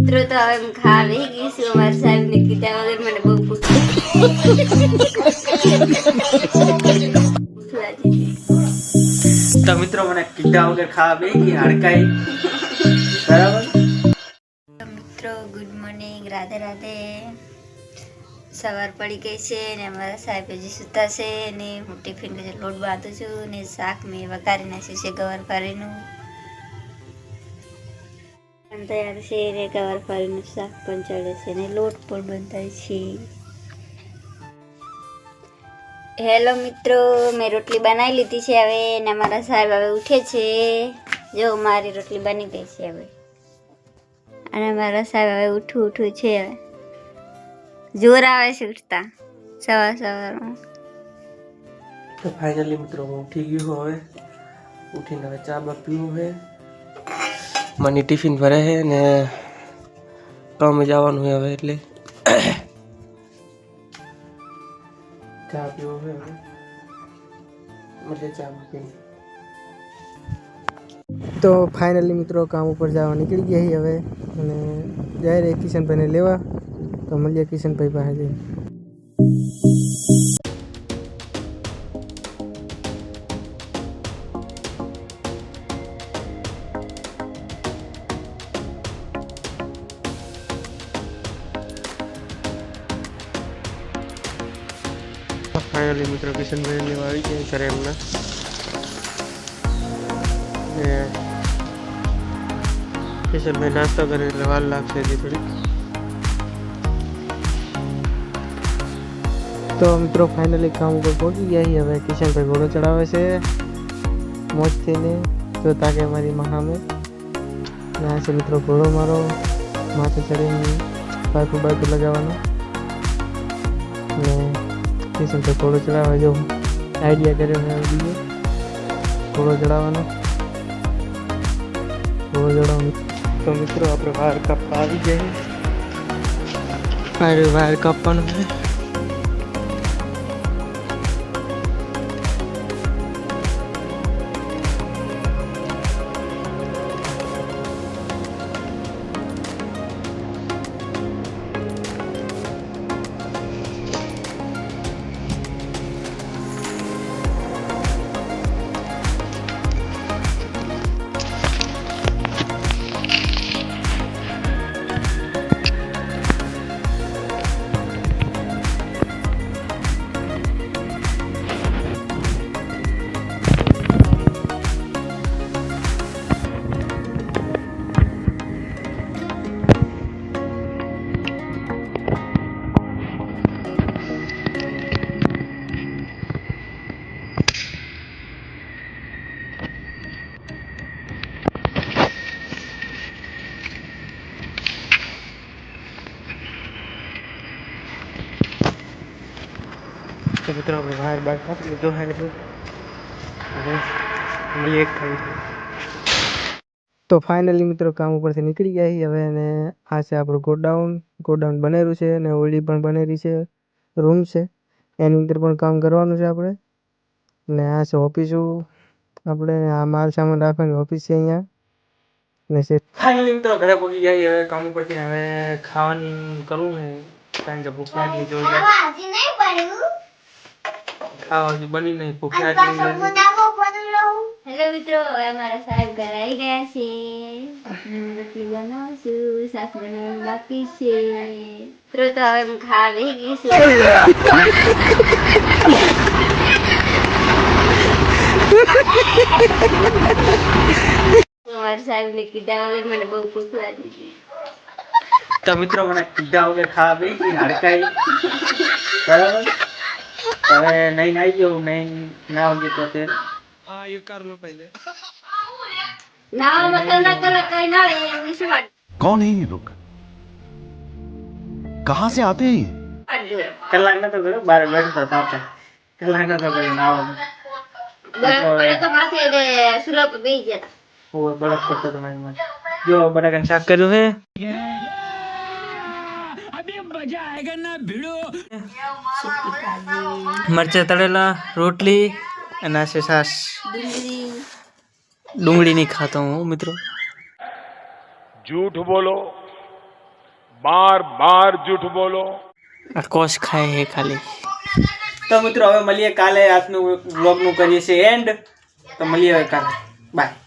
મિત્રો તો હવે હું ખાવી ગઈ છું. અમારા સાહેબને કીધા વગર મને બહુ ભૂખ લાગી હતી. તો મિત્રો મને કીધા વગર ખાવા બેસી હડકાઈ બરાબર. તો મિત્રો ગુડ મોર્નિંગ, રાધે રાધે. સવાર પડી ગઈ છે ને અમારા સાહેબ હજી સૂતા છે ને હું ટિફિન લોટ બાંધું છું ને શાક મેં વઘારી નાખ્યું છે ગવારફળીનું. તૈયાર છે ને ગવારફળીનું શાક પણ ચડે છે ને લોટ પણ બંધાય છે. હેલો મિત્રો, મેં રોટલી બનાવી લીધી છે હવે ને અમારા સાહેબ હવે ઉઠે છે. જો મારી રોટલી બની ગઈ છે હવે અને મારા સાહેબ હવે ઉઠું છે. હવે જોર આવે છે ઉઠતા સવારમાં. તો ફાઇનલી મિત્રો હું ઉઠી ગયો. હવે ઉઠીને હવે ચા બા પીવું છે. મને ટિફિન ભરે છે ને કામે જવાનું છે હવે એટલે ચા પીવો છે હવે એટલે ચા પીને તો ફાઇનલી મિત્રો કામ ઉપર જવા નીકળી ગયા છીએ હવે અને જાય રે કિશનભાઈને લેવા. તો મળીએ કિશનભાઈ પાસે જઈને. ફાઇનલી મિત્રો કિશનભાઈ લેવા આવી ગયા ઘરે એમના ને કિશનભાઈ નાસ્તો કરે એટલે વાર લાગશે હજી થોડી. તો મિત્રો ફાઇનલી કામ ઉપર પહોંચી ગયા છીએ હવે. કિશનભાઈ ઘોડો ચડાવે છે મોજથી ને જોતા કે મારી મહામે ના છે મિત્રો ઘોડો મારો માથે ચડીને બાજુ લગાવવાનો ને કિશનભાઈ ઘોડો ચડાવવા જો આઈડિયા કર્યો છે બીજો ઘોડો ચડાવવાનો. તો મિત્રો આપણે વાયર કાપવા આવી જાય. વાયર કાપવાનું છે. તો મિત્રો આપણે બહાર બાર કાપી લીધો છે હવે મળીએ એક થાય. તો ફાઇનલી મિત્રો કામ ઉપરથી નીકળી ગયા છીએ હવે અને આ છે આપણું ગોડાઉન બનેલું છે અને ઓરડી પણ બનેલી છે, રૂમ છે એની અંદર પણ કામ કરવાનું છે આપણે. ને આ છે ઓફિસું આપણે આ માલ સામાન રાખવાની ઓફિસ છે અહીંયા ને છે. ફાઇનલી મિત્રો ઘરે પહોંચી ગયા છીએ હવે કામ ઉપરથી. હવે ખાવાનું કરવું છે કારણ કે ભૂખ લાગી જોઈએ. ખાવા હજી બની નહીં, ભૂખ લાગી. હેલો મિત્રો, હવે અમારા સાહેબ ઘરે આવી ગયા છે. રોટલી બનાવું છું, શાક બનાવવાનું બાકી છે. મિત્રો તો હવે હું ખાવા બેસી ગઈ છું. અમારા સાહેબને કીધા વગર મને બહુ ભૂખ લાગી હતી. તો મિત્રો મને કીધા વગર ખાવા બેસી હડકાઈ બરાબર. હવે નહીં આવી ગયો, નહીં ના હોगी तो फिर हाँ ये कर लो पहले. ના મતલબ કઈ ના વિશે વાત. कौन है ये लोग? कहाँ से आते हैं ये? કલાક નતો કર્યો, બાર બેઠો પાછા કલાક નતો કર્યો ના તો માથે સુરત બેસી ગયા. હોય બળદ કરતો તો મારી માં જો બટાકાનું શાક કર્યું છે. મરચા તળેલા, રોટલી અને આ છે છાશ. ડુંગળી નહીં ખાતો હું મિત્રો. झूठ बोलो, बार बार झूठ बोलो। આ કોશ ખાય હે ખાલી. તો મિત્રો હવે મળીએ કાલે. આજનું વ્લોગનું કરીએ છીએ એન્ડ. તો મળીએ હવે કાલે. બાય.